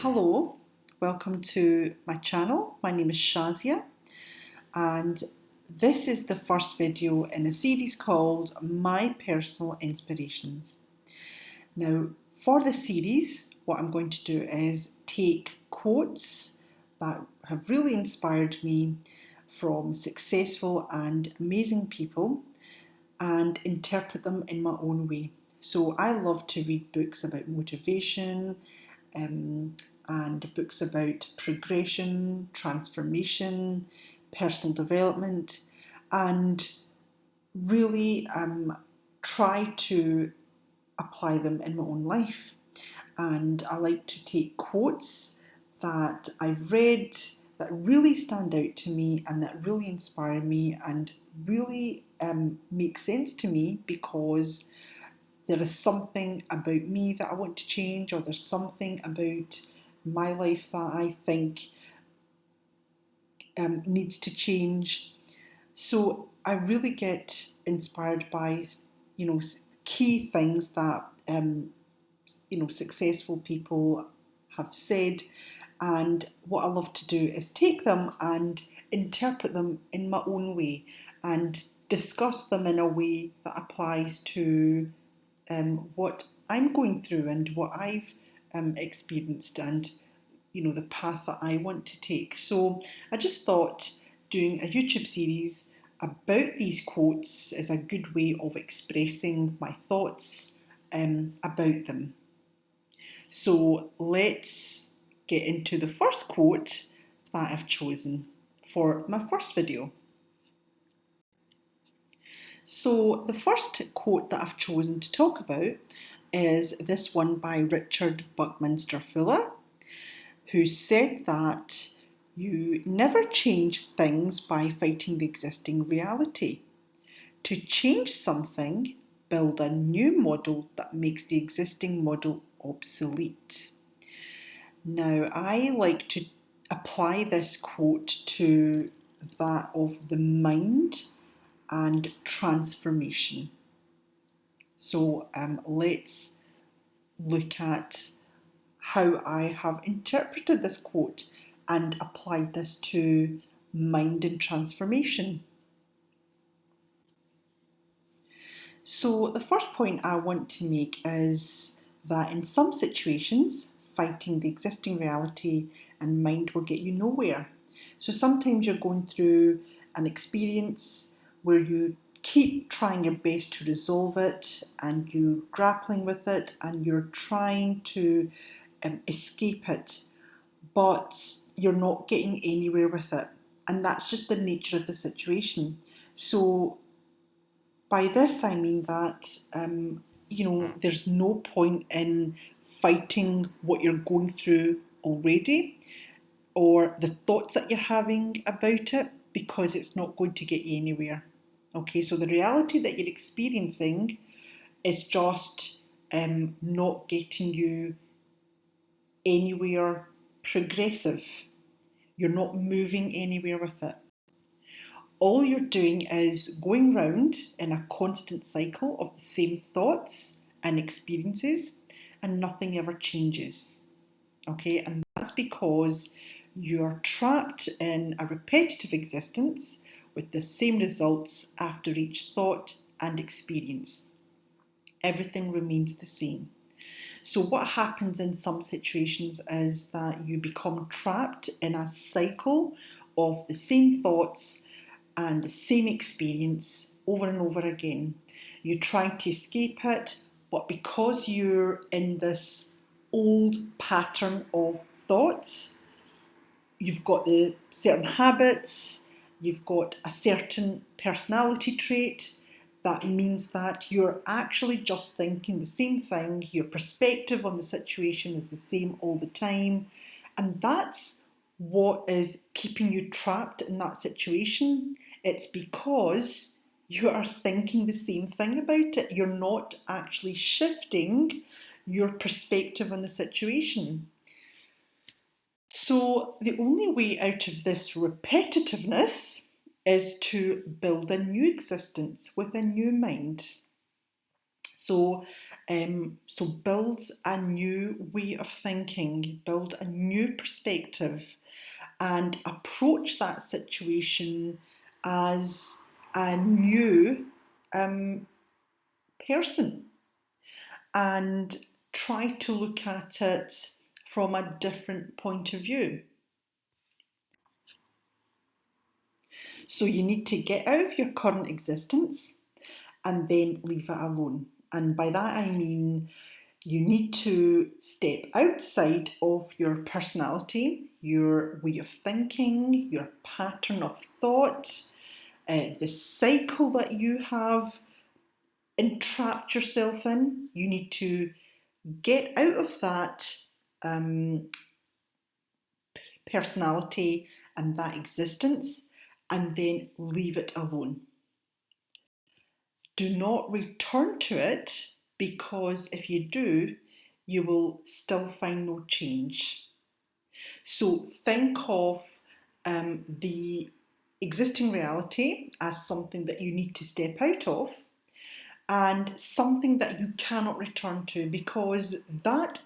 Hello, welcome to my channel. My name is Shazia and this is the first video in a series called My Personal Inspirations. Now, for this series, what I'm going to do is take quotes that have really inspired me from successful and amazing people and interpret them in my own way. So I love to read books about motivation, and books about progression, transformation, personal development, and really try to apply them in my own life. And I like to take quotes that I've read that really stand out to me and that really inspire me and really make sense to me because there is something about me that I want to change, or there's something about my life that I think needs to change. So I really get inspired by, key things that successful people have said, and what I love to do is take them and interpret them in my own way and discuss them in a way that applies to what I'm going through and what I've experienced and the path that I want to take. So I just thought doing a YouTube series about these quotes is a good way of expressing my thoughts about them. So let's get into the first quote that I've chosen for my first video. So the first quote that I've chosen to talk about is this one by Richard Buckminster Fuller, who said that you never change things by fighting the existing reality. To change something, build a new model that makes the existing model obsolete. Now, I like to apply this quote to that of the mind and transformation. So let's look at how I have interpreted this quote and applied this to mind and transformation. So the first point I want to make is that in some situations, fighting the existing reality and mind will get you nowhere. So sometimes you're going through an experience where you keep trying your best to resolve it and you're grappling with it and you're trying to escape it, but you're not getting anywhere with it. And that's just the nature of the situation. So by this I mean that, there's no point in fighting what you're going through already or the thoughts that you're having about it, because it's not going to get you anywhere. Okay, so the reality that you're experiencing is just not getting you anywhere progressive. You're not moving anywhere with it. All you're doing is going round in a constant cycle of the same thoughts and experiences, and nothing ever changes. Okay, and that's because you're trapped in a repetitive existence with the same results after each thought and experience. Everything remains the same. So what happens in some situations is that you become trapped in a cycle of the same thoughts and the same experience over and over again. You try to escape it, but because you're in this old pattern of thoughts, you've got the certain habits, you've got a certain personality trait that means that you're actually just thinking the same thing, your perspective on the situation is the same all the time, and that's what is keeping you trapped in that situation. It's because you are thinking the same thing about it. You're not actually shifting your perspective on the situation. So the only way out of this repetitiveness is to build a new existence with a new mind. So So build a new way of thinking, build a new perspective, and approach that situation as a new person, and try to look at it from a different point of view. So you need to get out of your current existence and then leave it alone. And by that I mean you need to step outside of your personality, your way of thinking, your pattern of thought, the cycle that you have entrapped yourself in. You need to get out of that personality and that existence and then leave it alone. Do not return to it, because if you do, you will still find no change. So think of the existing reality as something that you need to step out of, and something that you cannot return to, because that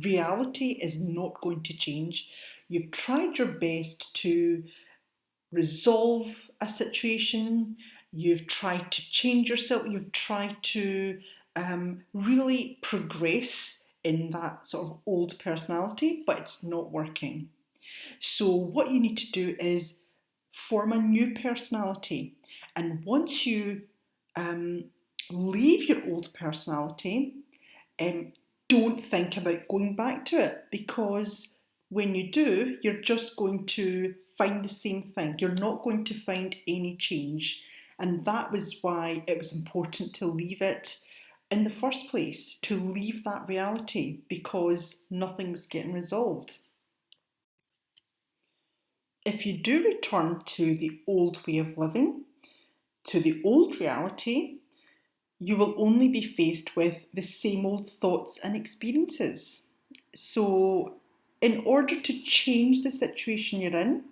reality is not going to change. You've tried your best to resolve a situation, you've tried to change yourself, you've tried to really progress in that sort of old personality, but it's not working. So, what you need to do is form a new personality. And once you leave your old personality, um, don't think about going back to it, because when you do, you're just going to find the same thing. You're not going to find any change. And that was why it was important to leave it in the first place, to leave that reality, because nothing was getting resolved. If you do return to the old way of living, to the old reality, you will only be faced with the same old thoughts and experiences. So, in order to change the situation you're in,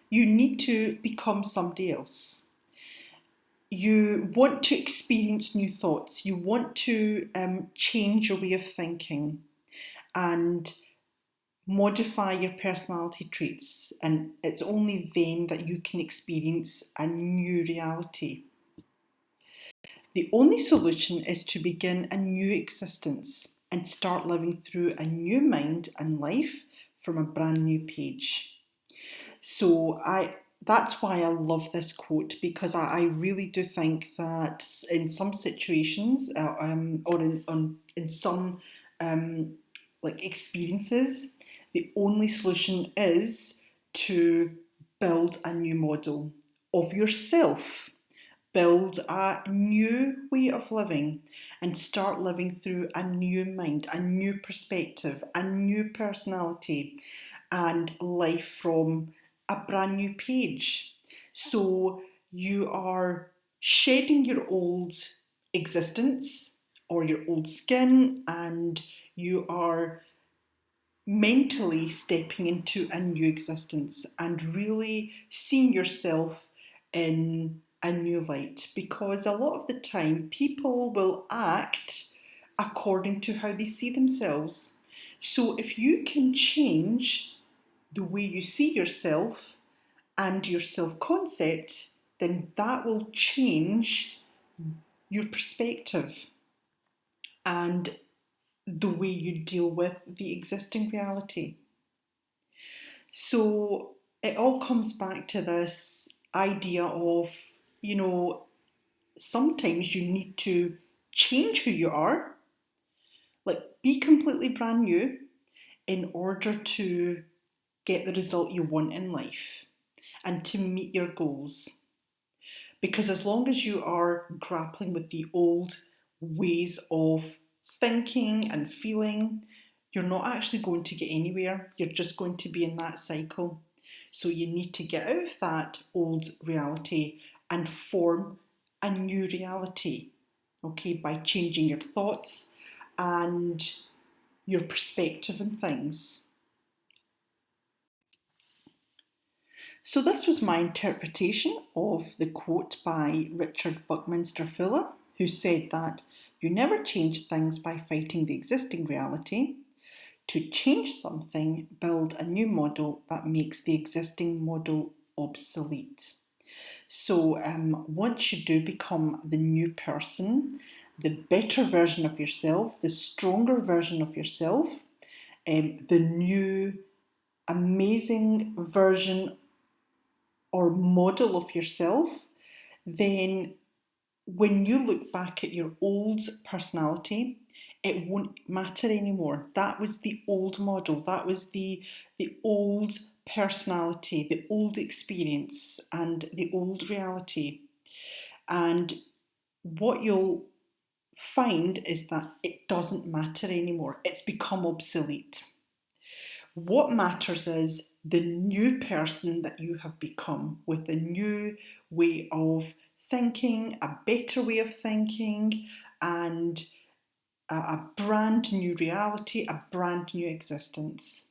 you need to become somebody else. You want to experience new thoughts, you want to change your way of thinking and modify your personality traits, and it's only then that you can experience a new reality. The only solution is to begin a new existence and start living through a new mind and life from a brand new page. So that's why I love this quote, because I really do think that in some situations or in some like experiences, the only solution is to build a new model of yourself, build a new way of living, and start living through a new mind, a new perspective, a new personality, and life from a brand new page. So you are shedding your old existence or your old skin, and you are mentally stepping into a new existence and really seeing yourself in a new light, because a lot of the time people will act according to how they see themselves. So if you can change the way you see yourself and your self concept, then that will change your perspective and the way you deal with the existing reality. So it all comes back to this idea of, you know, sometimes you need to change who you are, like be completely brand new in order to get the result you want in life and to meet your goals. Because as long as you are grappling with the old ways of thinking and feeling, you're not actually going to get anywhere. You're just going to be in that cycle. So you need to get out of that old reality and form a new reality, okay, by changing your thoughts and your perspective on things. So this was my interpretation of the quote by Richard Buckminster Fuller, who said that you never change things by fighting the existing reality. To change something, build a new model that makes the existing model obsolete. So once you do become the new person, the better version of yourself, the stronger version of yourself, the new amazing version or model of yourself, then when you look back at your old personality, it won't matter anymore. That was the old model. That was the old personality, the old experience, and the old reality. And what you'll find is that it doesn't matter anymore. It's become obsolete. What matters is the new person that you have become with a new way of thinking, a better way of thinking, and a brand new reality, a brand new existence.